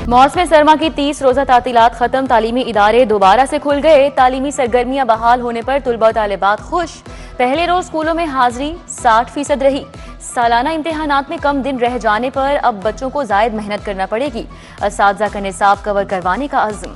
मौसम सरमा की 30 रोजा तातीलात खत्म, तालीमी इदारे दोबारा से खुल गए। तालीमी सरगर्मियां बहाल होने पर तुलबा तालिबात खुश। पहले रोज स्कूलों में हाजिरी 60% रही। सालाना इम्तिहानात में कम दिन रह जाने पर अब बच्चों को जायद मेहनत करना पड़ेगी। असातिज़ा का निसाब कवर करवाने का अज़्म।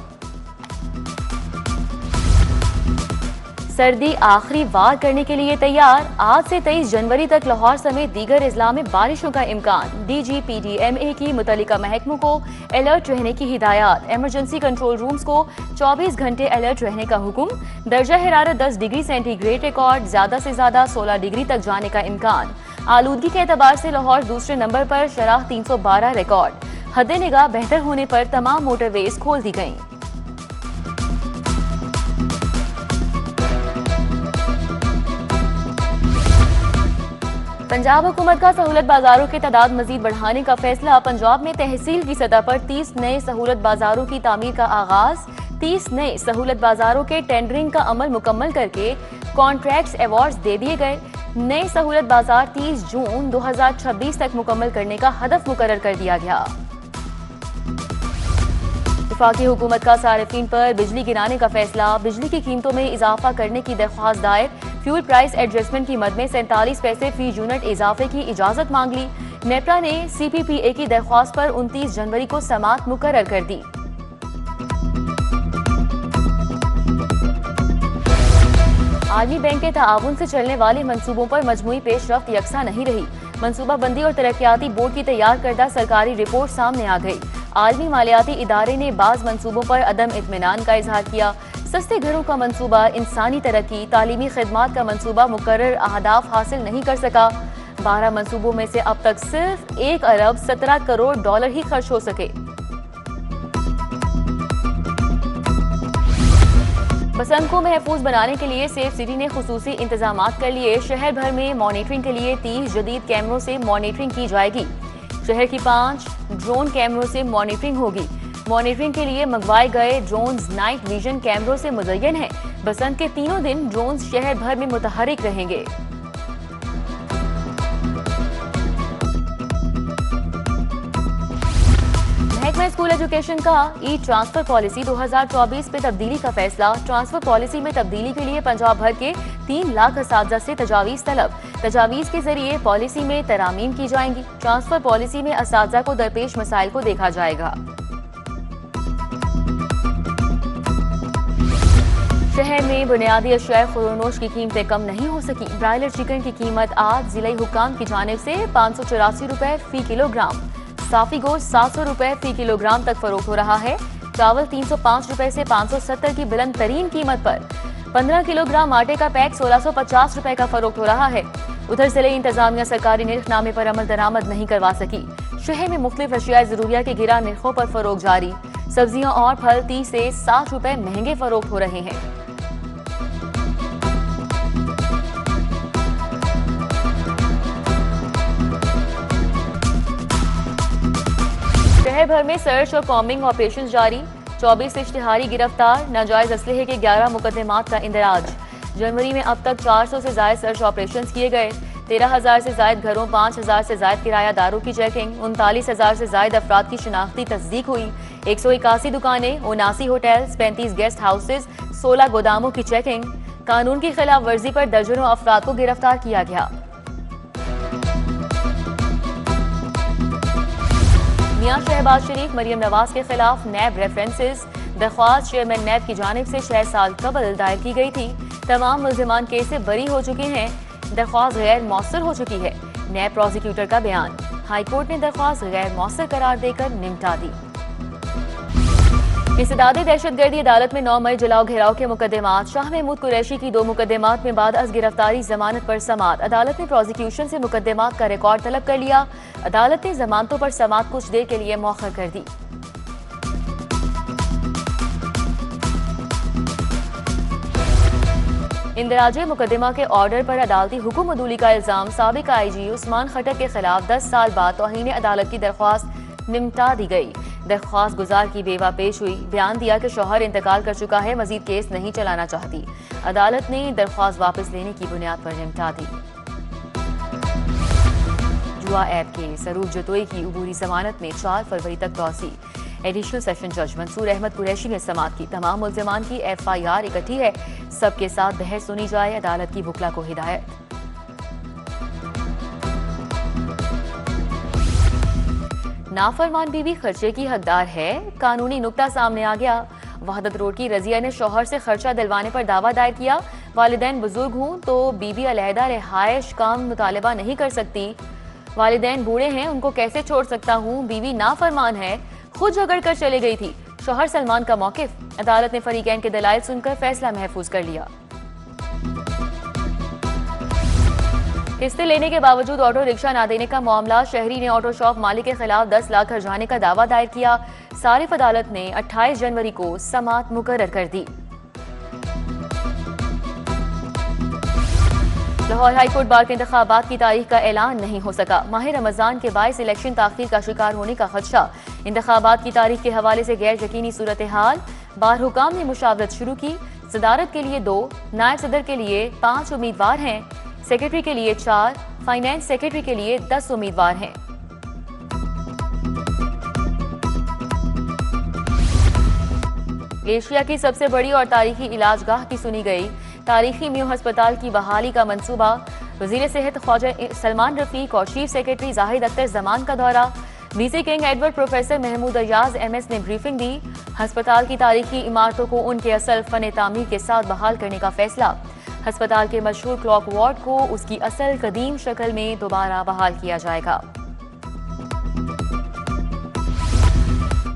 सर्दी आखिरी वार करने के लिए तैयार। आज से 23 जनवरी तक लाहौर समेत दीगर इज़ला में बारिशों का इम्कान। DGPDMA की मुतल्लिका महकमों को अलर्ट रहने की हिदायत। इमरजेंसी कंट्रोल रूम्स को 24 घंटे अलर्ट रहने का हुक्म। दर्जा हरारत 10 डिग्री सेंटीग्रेड रिकॉर्ड, ज्यादा से ज्यादा 16 डिग्री तक जाने का इम्कान। आलूदगी के एतबार से लाहौर दूसरे नंबर पर, शराह 312 रिकॉर्ड। हद निगाह बेहतर होने पर तमाम मोटरवेज खोल दी गयी। पंजाब हुकूमत का सहूलत बाजारों की तादाद मजीद बढ़ाने का फैसला। पंजाब में तहसील की सतह पर 30 नए सहूलत बाजारों की तामीर का आगाज। 30 नए सहूलत बाजारों के टेंडरिंग का अमल मुकम्मल करके कॉन्ट्रैक्ट्स अवार्ड्स दे दिए गए। नए सहूलत बाजार 30 जून 2026 तक मुकम्मल करने का हदफ मुकर्रर कर दिया गया। वफाकी हुकूमत का सारिफीन पर बिजली गिराने का फैसला। बिजली की कीमतों में इजाफा करने की दरख्वास्त दायर। फ्यूल प्राइस एडजस्टमेंट की मद में 47 पैसे फी यूनिट इजाफे की इजाजत मांग ली। नेपरा ने CPPA की दरख्वास्त पर 29 जनवरी को समाअत मुकर्रर कर दी। आलमी बैंक के ताआवुन से चलने वाले मंसूबों पर मजमूई पेशरफ्त यकसा नहीं रही। मनसूबा बंदी और तरक्याती बोर्ड की तैयार करदा सरकारी रिपोर्ट सामने आ गई। आलमी मालियाती इदारे ने बाज मंसूबों पर अदम इत्मीनान का इजहार किया। सस्ते घरों का मंसूबा, इंसानी तरक्की, तालीमी खिदमात का मंसूबा मुकर्रर अहदाफ हासिल नहीं कर सका। 12 मंसूबों में से अब तक सिर्फ 1 अरब 17 करोड़ डॉलर ही खर्च हो सके। बसंत को महफूज बनाने के लिए सेफ सिटी ने खुसूसी इंतजामात कर लिए। शहर भर में मॉनिटरिंग के लिए 30 जदीद कैमरों से मॉनिटरिंग की जाएगी। शहर की 5 ड्रोन कैमरों से मॉनिटरिंग होगी। मॉनिटरिंग के लिए मंगवाए गए ड्रोन्स नाइट विजन कैमरों से मुज़य्यन हैं। बसंत के तीनों दिन ड्रोन्स शहर भर में मुतहरिक रहेंगे। महकमा स्कूल एजुकेशन का ई ट्रांसफर पॉलिसी 2024 पे तब्दीली का फैसला। ट्रांसफर पॉलिसी में तब्दीली के लिए पंजाब भर के 3 लाख असातिज़ा से तजावीज़ तलब। तजावीज़ के जरिए पॉलिसी में तरामीम की जाएंगी। ट्रांसफर पॉलिसी में असातिज़ा को दरपेश मसाइल को देखा जाएगा। शहर में बुनियादी अशिया खुरोनोश की कीमतें कम नहीं हो सकी। ब्रायलर चिकन की कीमत आज जिला हुक्काम की जानिब से 584 रुपए फी किलोग्राम, साफी गोश्त 700 रुपए फी किलोग्राम तक फरोख्त हो रहा है। चावल 305 रुपए से 570 की बुलंद तरीन कीमत पर 15 किलोग्राम आटे का पैक 1650 रुपए का फरोख्त हो रहा है। उधर जिले इंतजामिया सरकारी निर्खनामे पर अमल दरामद नहीं करवा सकी। शहर में मुख्तलिफ अशिया जरूरिया के गिरा निर्खों पर फरोख्त जारी। सब्जियां और फल 30 से 60 रुपए महंगे फरोख्त हो रहे हैं। शहर भर में सर्च और कॉम्बिंग ऑपरेशन जारी। 24 इश्तिहारी गिरफ्तार। नाजायज असलहे के 11 मुकदमात का इंदराज। जनवरी में अब तक 400 से ज्यादा सर्च ऑपरेशन किए गए। 13,000 से ज्यादा घरों, 5,000 से ज्यादा किरायादारों की चेकिंग। 39,000 से ज्यादा अफराद की शिनाख्ती तस्दीक हुई। 181 दुकानें, 79 होटल्स, 35 गेस्ट हाउसेज, 16 गोदामों की चेकिंग। कानून की खिलाफ वर्जी पर दर्जनों अफराद को गिरफ्तार किया गया। मियां शहबाज शरीफ, मरियम नवाज के खिलाफ नैब रेफरेंसेस। दरख्वास्त चेयरमैन नैब की जानिब से 6 साल कबल दायर की गई थी। तमाम मुल्जिमान केस से बरी हो चुके हैं। दरख्वास्त गैर मौसर हो चुकी है। नैब प्रोसिक्यूटर का बयान। हाईकोर्ट ने दरख्वास्त गैर मौसर करार देकर निमटा दी। इस्तेदादी दहशतगर्दी अदालत में 9 मई जलाओ घेराव के मुकदमात। शाह महमूद कुरैशी की 2 मुकदमात में बाद अज गिरफ्तारी जमानत पर समात। अदालत ने प्रोसिक्यूशन से मुकदमात का रिकॉर्ड तलब कर लिया। अदालत ने जमानतों पर समात कुछ देर के लिए मौखर कर दी। इंदराजे मुकदमा के ऑर्डर पर अदालती हुक्म अदूली का इल्जाम। साबिक IG उस्मान खटक के खिलाफ 10 साल बाद तौहीन अदालत की दरख्वास्त निमटा दी गई। दरख्वास्त गुजार की बेवा पेश हुई। बयान दिया कि शौहर इंतकाल कर चुका है, मजीद केस नहीं चलाना चाहती। अदालत ने दरख्वास्त वापस लेने की बुनियाद पर निमटा दी। जुआ ऐप के सरूर जतोई की अबूरी जमानत में 4 फरवरी तक तौसी। एडिशनल सेशन जज मंसूर अहमद कुरैशी ने समाअत की। तमाम मुल्जिमान की FIR इकट्ठी है, सबके साथ बहस सुनी जाए, अदालत की वकला को हिदायत। नाफरमान बीवी खर्चे की हकदार है, कानूनी नुक्ता सामने आ गया। वहदत रोड की रजिया ने शौहर से खर्चा दिलवाने पर दावा दायर किया। वालिदैन बुजुर्ग हूं तो बीबी अलहदा रिहायश का मुतालबा नहीं कर सकती। वालिदैन बूढ़े हैं, उनको कैसे छोड़ सकता हूं। बीवी नाफरमान है, खुद झगड़ कर चले गई थी। शौहर सलमान का मौकिफ। अदालत ने फरीकैन के दलाइल सुनकर फैसला महफूज कर लिया। किस्तें लेने के बावजूद ऑटो रिक्शा ना देने का मामला। शहरी ने ऑटो शॉप मालिक के खिलाफ 10 लाख हर्जाने का दावा दायर किया। सारिफ अदालत ने 28 जनवरी को समाअत मुकर्रर कर दी। लाहौर हाईकोर्ट बार के इंतखाबात की तारीख का ऐलान नहीं हो सका। माह रमजान के बायस इलेक्शन ताखीर का शिकार होने का खदशा। इंतखाबात की तारीख के हवाले से गैर यकीनी सूरत हाल। बार हुकाम ने मुशावरत शुरू की। सदारत के लिए 2, नायब सदर के लिए 5 उम्मीदवार हैं, सेक्रेटरी के लिए 4, फाइनेंस सेक्रेटरी के लिए 10 उम्मीदवार हैं। एशिया की सबसे बड़ी और तारीखी इलाजगाह की सुनी गई। तारीखी म्यू अस्पताल की बहाली का मंसूबा। वजीर सेहत ख्वाजा सलमान रफीक और चीफ सेक्रेटरी जाहिद अख्तर जमान का दौरा। VC King Edward professor Mahmood Ayaz MS ने ब्रीफिंग दी। अस्पताल की तारीखी इमारतों को उनके असल फन तामीर के साथ बहाल करने का फैसला। अस्पताल के मशहूर क्लॉक वार्ड को उसकी असल कदीम शक्ल में दोबारा बहाल किया जाएगा।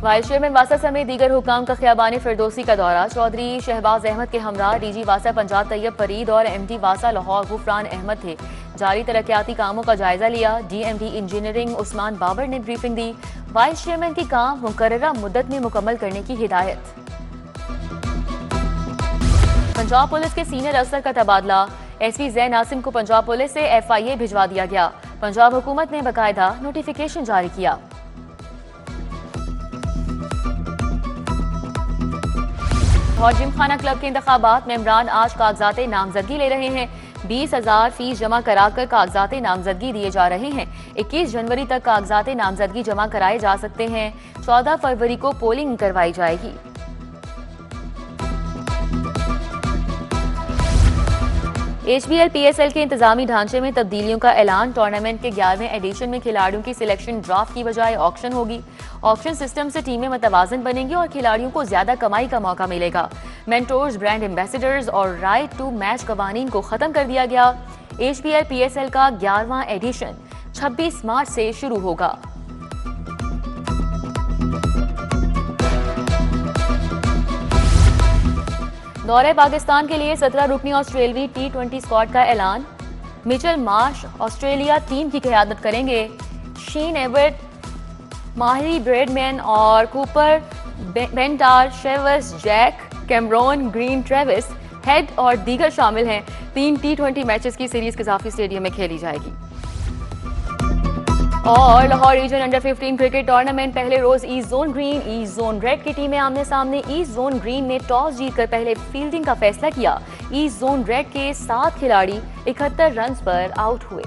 वाइस चेयरमैन वासा समेत दीगर हुकाम का खियाबान फिरदौसी का दौरा। चौधरी शहबाज अहमद के हमरा DG वासा पंजाब तैयब फरीद और MD वासा लाहौर गुफरान अहमद थे। जारी तरक्याती कामों का जायजा लिया। DMD इंजीनियरिंग उस्मान बाबर ने ब्रीफिंग दी। वाइस चेयरमैन की काम मुकर्ररा मुद्दत में मुकम्मल करने की हिदायत। पंजाब पुलिस के सीनियर अफसर का तबादला। SP जैन आसिम को पंजाब पुलिस से FIA भिजवा दिया गया। पंजाब हुकूमत ने बाकायदा नोटिफिकेशन जारी किया। और जिमखाना क्लब के इंतखाबात में इमरान आज कागजात नामजदगी ले रहे हैं। 20,000 फीस जमा कराकर कागजात नामजदगी दिए जा रहे हैं। 21 जनवरी तक कागजात नामजदगी जमा कराए जा सकते हैं। 14 फरवरी को पोलिंग करवाई जाएगी। HBL PSL के इंतजामी ढांचे में तब्दीलियों का ऐलान। टूर्नामेंट के 11वें एडिशन में खिलाड़ियों की सिलेक्शन ड्राफ्ट की बजाय ऑक्शन होगी। ऑक्शन सिस्टम से टीमें मतवाजन बनेंगी और खिलाड़ियों को ज्यादा कमाई का मौका मिलेगा। मेंटोर्स, ब्रांड एम्बेसडर्स और राइट टू मैच कवानीन को खत्म कर दिया गया। HBL PSL का 11वां एडिशन 26 मार्च से शुरू होगा। दौरे पाकिस्तान के लिए 17 रुकनी ऑस्ट्रेलवी T20 स्क्वाड का ऐलान। मिचेल मार्श ऑस्ट्रेलिया टीम की क़यादत करेंगे। शीन एवर्ट, माहिरी ब्रेडमैन और कूपर बेंटार, शेवर्स, Jack, Cameron, Green, Travis Head और दीगर शामिल हैं। 3 T20 मैचेस की सीरीज कजाफी स्टेडियम में खेली जाएगी। और Lahore region under 15 cricket tournament पहले रोज east zone green, east zone red की टीमें आमने सामने। ईस्ट जोन ग्रीन ने टॉस जीतकर पहले फील्डिंग का फैसला किया। ईस्ट जोन रेड के 7 खिलाड़ी 71 रन पर आउट हुए।